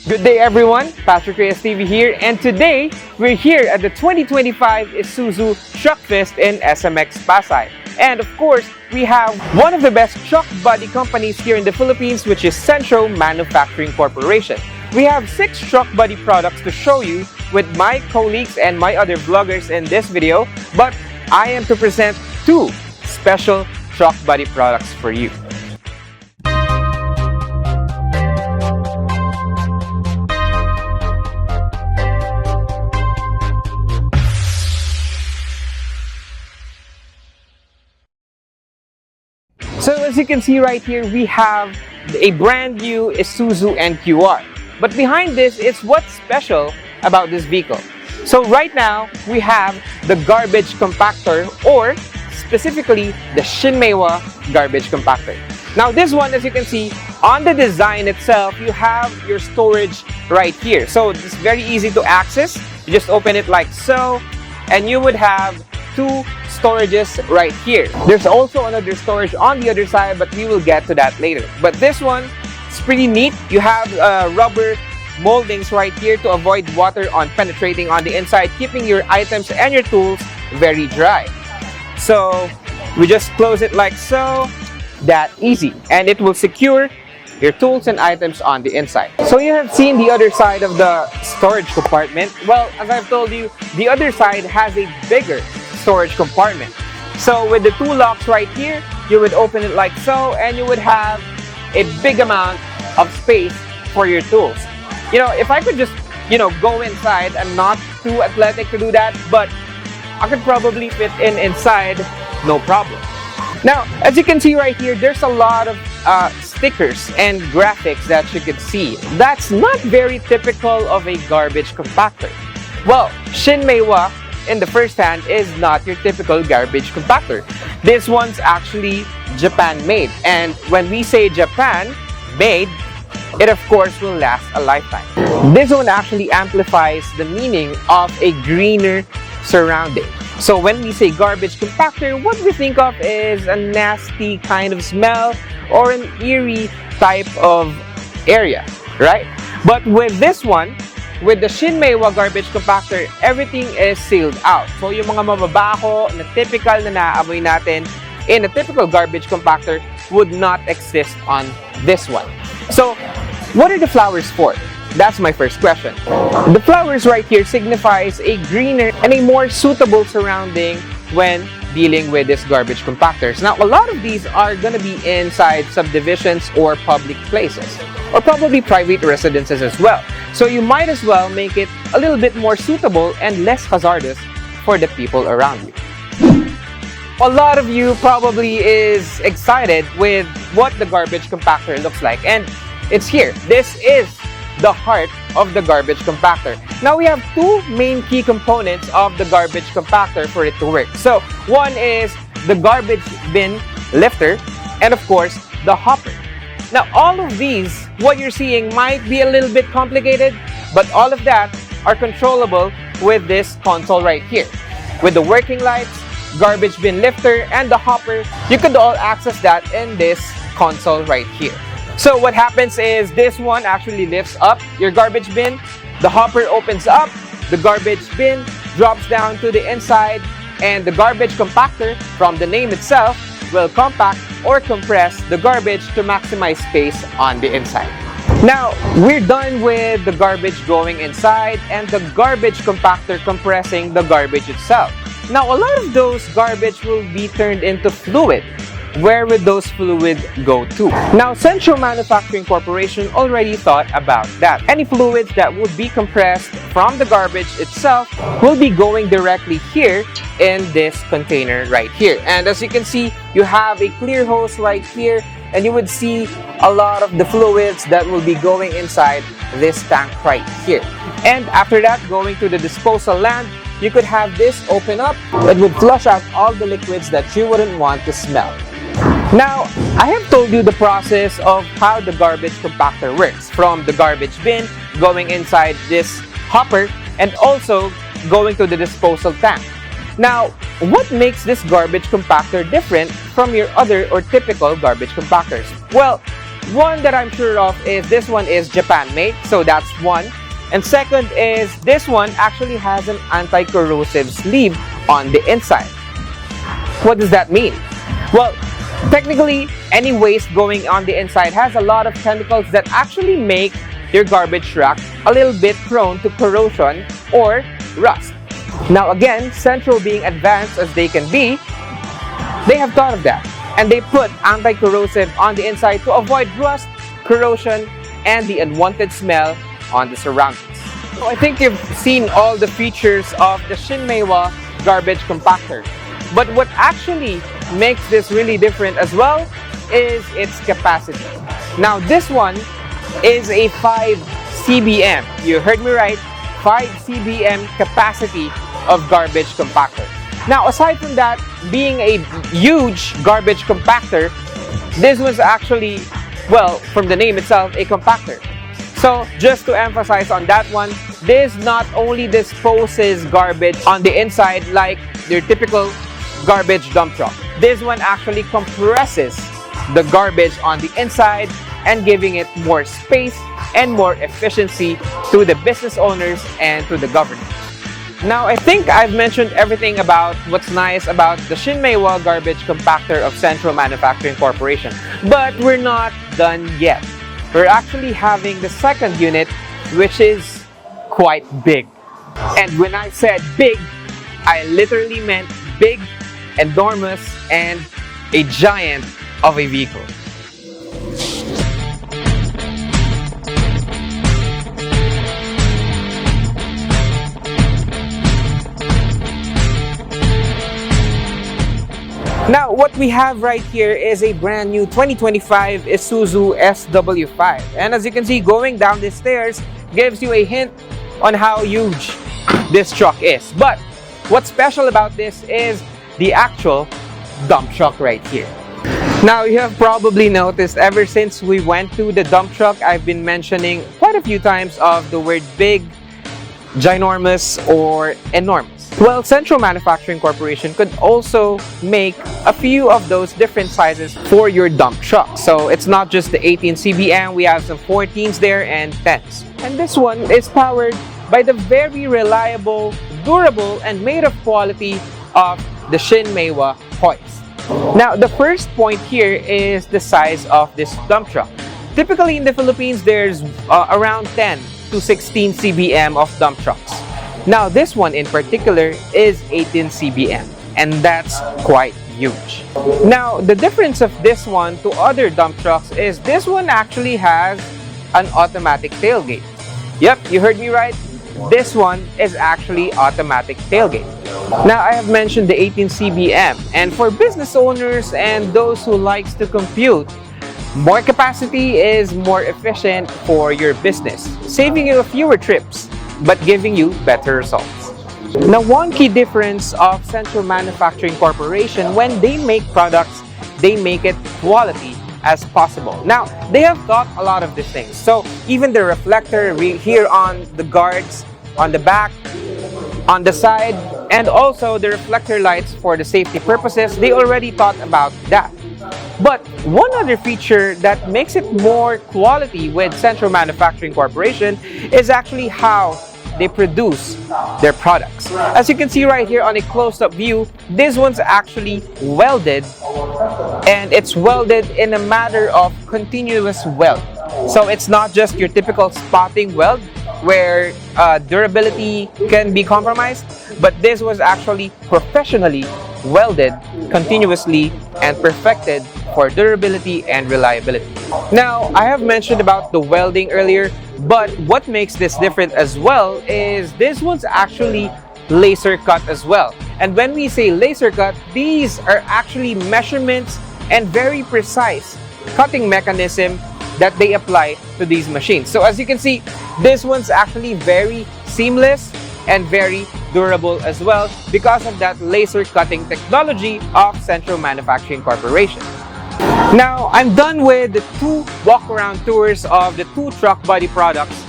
Good day everyone, PatrickReyesTV here, and today we're here at the 2025 Isuzu Truck Fest in SMX Pasay. And of course, we have one of the best truck body companies here in the Philippines, which is CENTRO Manufacturing Corporation. We have 6 truck body products to show you with my colleagues and my other vloggers in this video, but I am to present 2 special truck body products for you. So as you can see right here, we have a brand new Isuzu NQR. But behind this is what's special about this vehicle. So right now, we have the garbage compactor, or specifically the Shinmaywa garbage compactor. Now this one, as you can see, on the design itself, you have your storage right here. So it's very easy to access. You just open it like so, and you would have 2 storages right here. There's also another storage on the other side, but we will get to that later. But this one is pretty neat. You have rubber moldings right here to avoid water penetrating on the inside, keeping your items and your tools very dry. So we just close it like so, that easy, and it will secure your tools and items on the inside. So you have seen the other side of the storage compartment. Well, as I've told you, the other side has a bigger storage compartment. So with the 2 locks right here, you would open it like so, and you would have a big amount of space for your tools. You know, if I could just, go inside, I'm not too athletic to do that, but I could probably fit inside, no problem. Now, as you can see right here, there's a lot of stickers and graphics that you could see. That's not very typical of a garbage compactor. Well, Shinmaywa in the first hand is not your typical garbage compactor. This one's actually Japan made, and when we say Japan made, it of course will last a lifetime. This one actually amplifies the meaning of a greener surrounding. So when we say garbage compactor, what we think of is a nasty kind of smell or an eerie type of area, right? But with this one, with the Shinmaywa garbage compactor, everything is sealed out. So yung mga mababaho na typical na naaamoy natin in a typical garbage compactor would not exist on this one. So what are the flowers for? That's my first question. The flowers right here signifies a greener and a more suitable surrounding when dealing with these garbage compactors. Now, a lot of these are going to be inside subdivisions or public places, or probably private residences as well. So you might as well make it a little bit more suitable and less hazardous for the people around you. A lot of you probably is excited with what the garbage compactor looks like, and it's here. This is the heart of the garbage compactor. Now we have 2 main key components of the garbage compactor for it to work. So one is the garbage bin lifter, and of course the hopper. Now all of these, what you're seeing might be a little bit complicated, but all of that are controllable with this console right here. With the working lights, garbage bin lifter, and the hopper, you could all access that in this console right here. So what happens is this one actually lifts up your garbage bin, the hopper opens up, the garbage bin drops down to the inside, and the garbage compactor, from the name itself, will compact or compress the garbage to maximize space on the inside. Now, we're done with the garbage going inside and the garbage compactor compressing the garbage itself. Now, a lot of those garbage will be turned into fluid. Where would those fluids go to? Now, CENTRO Manufacturing Corporation already thought about that. Any fluids that would be compressed from the garbage itself will be going directly here in this container right here. And as you can see, you have a clear hose right here, and you would see a lot of the fluids that will be going inside this tank right here. And after that, going to the disposal land, you could have this open up. It would flush out all the liquids that you wouldn't want to smell. Now, I have told you the process of how the garbage compactor works, from the garbage bin going inside this hopper and also going to the disposal tank. Now, what makes this garbage compactor different from your other or typical garbage compactors? Well, one that I'm sure of is this one is Japan made, so that's one. And second is this one actually has an anti-corrosive sleeve on the inside. What does that mean? Well, technically, any waste going on the inside has a lot of chemicals that actually make your garbage truck a little bit prone to corrosion or rust. Now again, CENTRO being advanced as they can be, they have thought of that. And they put anti-corrosive on the inside to avoid rust, corrosion, and the unwanted smell on the surroundings. So I think you've seen all the features of the Shinmaywa garbage compactor. But what actually makes this really different as well is its capacity. Now this one is a 5 CBM. You heard me right, 5 CBM capacity of garbage compactor. Now aside from that, being a huge garbage compactor, this was actually, well, from the name itself, a compactor. So just to emphasize on that one, this not only disposes garbage on the inside like your typical garbage dump truck. This one actually compresses the garbage on the inside and giving it more space and more efficiency to the business owners and to the government. Now, I think I've mentioned everything about what's nice about the Shinmaywa garbage compactor of CENTRO Manufacturing Corporation. But we're not done yet. We're actually having the second unit, which is quite big. And when I said big, I literally meant big, enormous, and a giant of a vehicle. Now, what we have right here is a brand new 2025 Isuzu SW5. And as you can see, going down the stairs gives you a hint on how huge this truck is. But what's special about this is the actual dump truck right here. Now, you have probably noticed ever since we went to the dump truck, I've been mentioning quite a few times of the word big, ginormous, or enormous. Well, CENTRO Manufacturing Corporation could also make a few of those different sizes for your dump truck. So it's not just the 18 CBM, we have some 14s there and 10s. And this one is powered by the very reliable, durable, and made of quality of the Shinmaywa hoist. Now, the first point here is the size of this dump truck. Typically in the Philippines, there's around 10 to 16 CBM of dump trucks. Now, this one in particular is 18 CBM, and that's quite huge. Now, the difference of this one to other dump trucks is this one actually has an automatic tailgate. Yep, you heard me right. This one is actually automatic tailgate. Now, I have mentioned the 18 CBM, and for business owners and those who likes to compute, more capacity is more efficient for your business, saving you fewer trips, but giving you better results. Now, one key difference of CENTRO Manufacturing Corporation, when they make products, they make it quality as possible. Now, they have thought a lot of these things. So even the reflector here on the guards, on the back, on the side, and also the reflector lights for the safety purposes, they already thought about that. But one other feature that makes it more quality with CENTRO Manufacturing Corporation is actually how they produce their products. As you can see right here on a close-up view, this one's actually welded, and it's welded in a matter of continuous weld. So it's not just your typical spotting weld where durability can be compromised, but this was actually professionally welded continuously and perfected for durability and reliability. Now, I have mentioned about the welding earlier, but what makes this different as well is this one's actually laser cut as well. And when we say laser cut, these are actually measurements and very precise cutting mechanism that they apply to these machines. So as you can see, this one's actually very seamless and very durable as well because of that laser cutting technology of CENTRO Manufacturing Corporation. Now, I'm done with the two walk-around tours of the two truck body products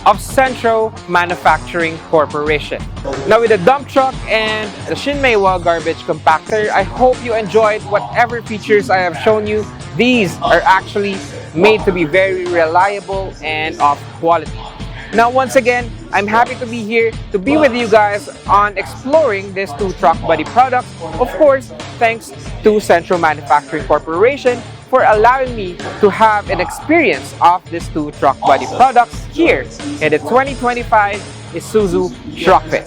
of CENTRO Manufacturing Corporation. Now, with the dump truck and the Shinmaywa garbage compactor, I hope you enjoyed whatever features I have shown you these are actually made to be very reliable and of quality. Now, once again, I'm happy to be here to be with you guys on exploring these two truck body products. Of course, thanks to CENTRO Manufacturing Corporation for allowing me to have an experience of these two truck body products here in the 2025 Isuzu Truck Fest.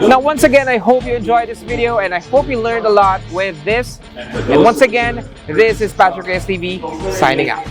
Now, once again, I hope you enjoyed this video and I hope you learned a lot with this. And once again, this is PatrickReyesTV signing out.